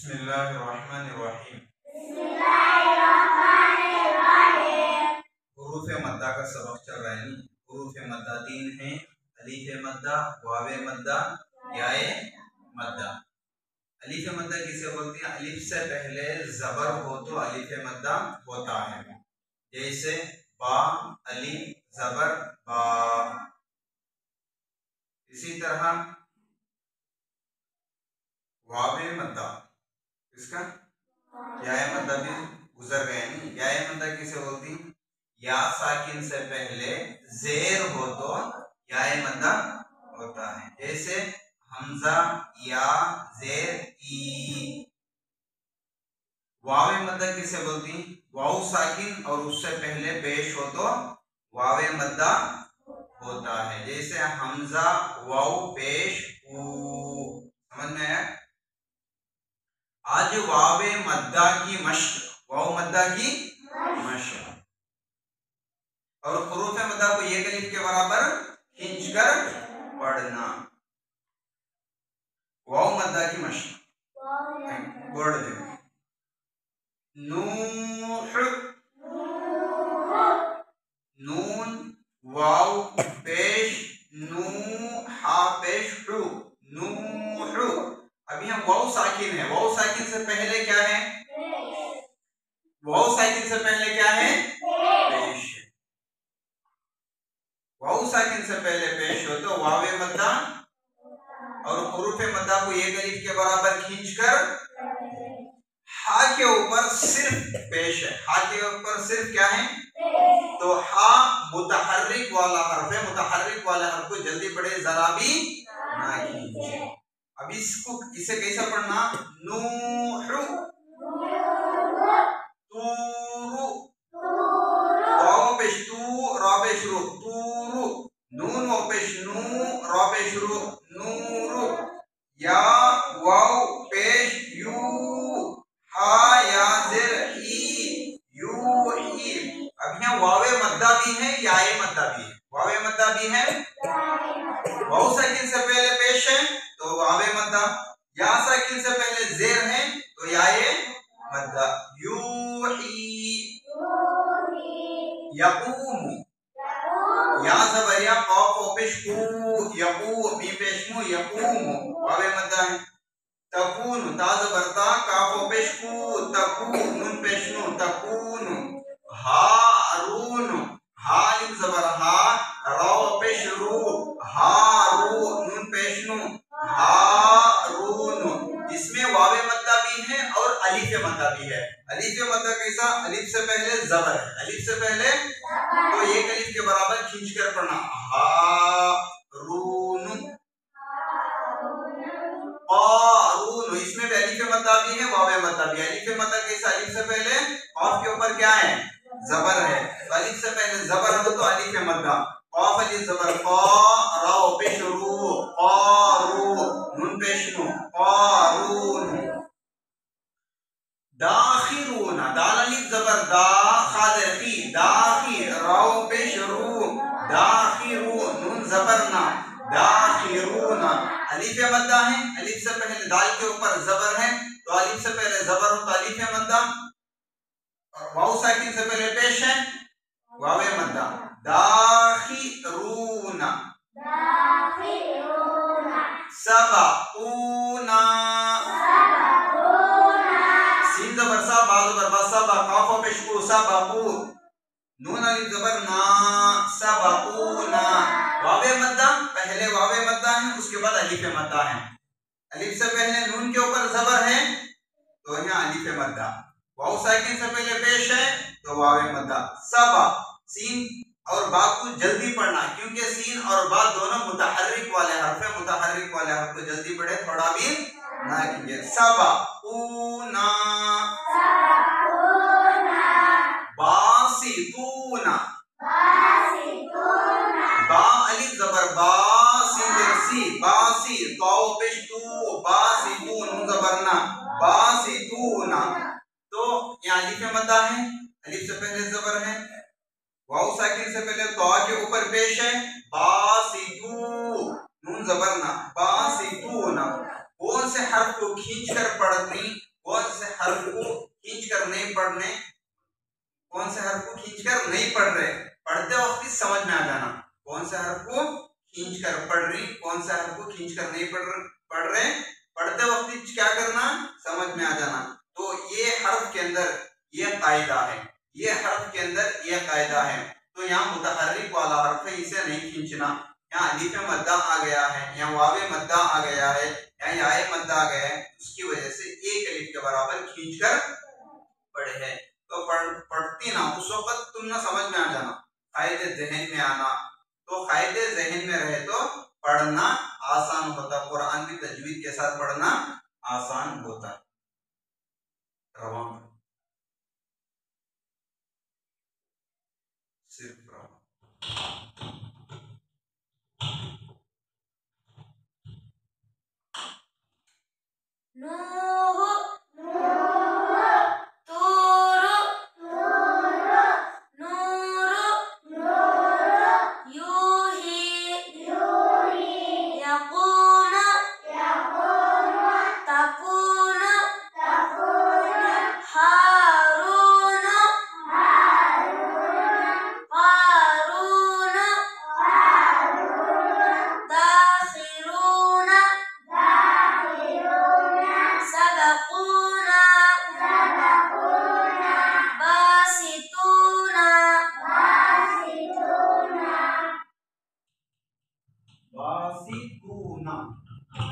बिस्मिल्लाहिर्रहमानिर्रहीम। हुरूफ मद्दा का सबक चल रहा है। हुरूफ मद्दा 3 है। अलीफ मद्दा, वावे मद्दा, याए मद्दा। अलीफ मद्दा किसे बोलते हैं? अलीफ से पहले जबर हो तो अलीफ मद्दा होता है। जैसे बा, अलीफ जबर बा। इसी तरह वावे मद्दा, इसका याए मद्दा भी गुजर गए नहीं। याए मद्दा किसे बोलती? या साकिन से पहले जेर हो तो याए मद्दा होता है। जैसे हमजा, या, जेर, ई। वावे मद्दा किसे बोलती? वाव साकिन और उससे पहले पेश हो तो वावे मद्दा होता है। जैसे हमजा, वाव पेश, ऊ। समझ में आया? आज वावे मद्दा की मश्क, वाव मद्दा की मश्क। और हुरूफ मद्दा को एक अलीफ के बराबर खींचकर पढ़ना। वाव मद्दा की मश्क बोर्ड दे। नूह, नून, वाव पेश, नू, हा पेश, हु, नूह। अभी हम वाव साकिन है। वाव साकिन से पहले क्या है? वाव साकिन से पहले क्या है? पेश। वाव साकिन से पहले पेश हो तो वावे मद्दा और हुरूफ मद्दा को एक अलीफ के बराबर खींचकर हा के ऊपर सिर्फ पेश है। हा के ऊपर सिर्फ क्या है? तो हा मुतहर्रिक वाला हर्फ है। मुतहर्रिक वाला हर्फ को जल्दी पढ़े, जरा भी ना खींचे। अब इसे कैसा पढ़ना? नूहु, तूरु, वाव पेश तू, रा पेश रु, तूरु, नून वाव पेश नू, रा पेश रु, नूरु, या वाव पेश यू, हा या जेर ई, यूही। अब यहाँ वावे मद्दा भी है, याए मद्दा भी है। वावे मद्दा भी है, वाव साकिन से पहले पेश है तो वावे मद्दा, या साकिन से पहले जेर है तो याए मद्दा। यूही, यकूम, या जबर या, कॉफ पेश कू, यकू, मी पेश मु, यकूम, वावे मद्दा है। तकून, ता जबर ता, काफ पेश कू, तकू, नून पेश नु, तकून। हारून, हा अलिफ जबर हा, रा पेश रू, हारू, नून पेश नु, हारून। इसमें वावे मद्दा भी है और अलीफ मद्दा भी है। अलीफ मद्दा कैसा? अलीफ से पहले जबर है। अलीफ से पहले तो एक अलीफ के बराबर खींचकर पढ़ना। हारून, कारून। इसमें भी अलीफ मद्दा भी है, वावे मद्दा भी है। अलीफ मद्दा कैसा? अलीफ से पहले काफ के ऊपर क्या है? जबर है। तो अलीफ से पहले जबर हो तो अलीफ मद्दा। काफ अलीफ जबर का, रा पेश रू, कारू, नून पेश नु, कारून। दाखिरून, दाल अलीफ जबर दा, खा खी, दाखी, रा पेश रू, दाखिरू, नून जबर ना, दाखिरून। अलीफ मद्दा है। अलीफ से पहले दाल के ऊपर जबर है तो अलीफ से पहले जबर हो तो अलीफ मद्दा। वाव साकिन से पहले पेश है, वावे मद्दा। दाखिरूना, सबऊना, सीन जबर सा, बा जबर बा, सबा, काफ पेश कू, सबकू, नून अलीफ जबर ना, सबऊना। वावे मद्दा, पहले वावे मद्दा है, उसके बाद अलीफ मद्दा है। अलीफ से पहले नून के ऊपर जबर है तो यहाँ अलीफ मद्दा। वाव साकिन से पहले पेश है तो वावे मद्दा। सबा, सीन और बा को जल्दी पढ़ना क्योंकि सीन और बा दोनों मुतहर्रिक वाले हर्फ है। मुतहर्रिक वाले हर्फ को जल्दी पढ़े, थोड़ा भी ना कीजिए। सबा ऊना, बासितूना, बा अलीफ जबर बा, सीन सी, बासी, ताऊ पेश तू, बासितून, नून जबर ना, बासितूना। तो यहाँ अलीफ मद्दा है। अलीफ से पहले जबर है, वाव साकिन से पहले तो के ऊपर पेश है, बासितू, नून जबर ना, बासितूना। कौन से हर्फ को खींचकर पढ़नी, से हर्फ को खींचकर नहीं पढ़ने, कौन से हर्फ को खींचकर नहीं पढ़ रहे, पढ़ते वक्त ही समझ में आ जाना। कौन से हर्फ को खींचकर पढ़ रही, कौन से हर्फ को खींचकर नहीं पढ़ रहे, पढ़ते वक्त ही क्या करना, समझ में आ जाना। तो ये हर्फ के अंदर ये कायदा है, ये हर्फ के अंदर ये कायदा है। तो यहाँ मुतहर्रिक वाला हर्फ है, इसे नहीं खींचना। यहाँ अलीफ मद्दा आ गया है, यहाँ वावे मद्दा आ गया है, यहाँ याए मद्दा आ गया है, उसकी वजह से एक अलीफ के बराबर खींचकर पढ़े है। तो पढ़ती ना उस वक्त तुम ना समझ में आ जाना, कायदे ज़हन में आना। तो कायदे ज़हन में रहे तो पढ़ना आसान होता, कुरान की तजवीद के साथ पढ़ना आसान होता। सिर्फ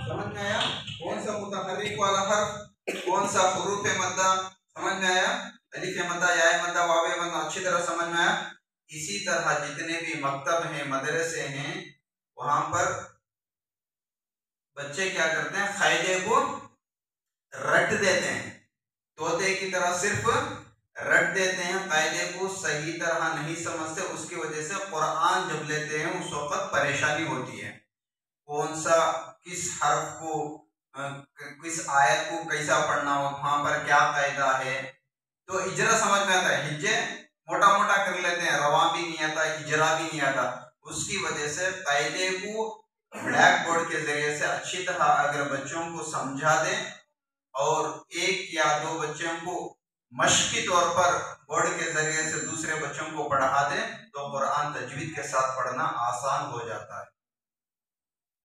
समझ में आया? कौन सा मुतहर्रिक वाला हर्फ, कौन सा हुरूफ मद्दा, समझ में आया? अलीफ मद्दा, या मद्दा, वावे मद्दा अच्छी तरह समझ में आया। इसी तरह जितने भी मकतब हैं, मदरसे हैं, वहां पर बच्चे क्या करते हैं, कायदे को रट देते हैं, तोते की तरह सिर्फ रट देते हैं, कायदे को सही तरह नहीं समझते। उसकी वजह से कुरान जब लेते हैं उस वक्त परेशानी होती है। कौन सा किस हर्फ को, किस आयत को कैसा पढ़ना हो, वहां पर क्या कायदा है। तो इजरा समझ में आता है, हिज्जे मोटा मोटा कर लेते हैं, रवा भी नहीं आता, इजरा भी नहीं आता। उसकी वजह से कायदे को ब्लैक बोर्ड के जरिए से अच्छी तरह अगर बच्चों को समझा दें और एक या दो बच्चों को मशक़ी तौर पर बोर्ड के जरिए से दूसरे बच्चों को पढ़ा दें तो कुरान तजवीद के साथ पढ़ना आसान हो जाता है।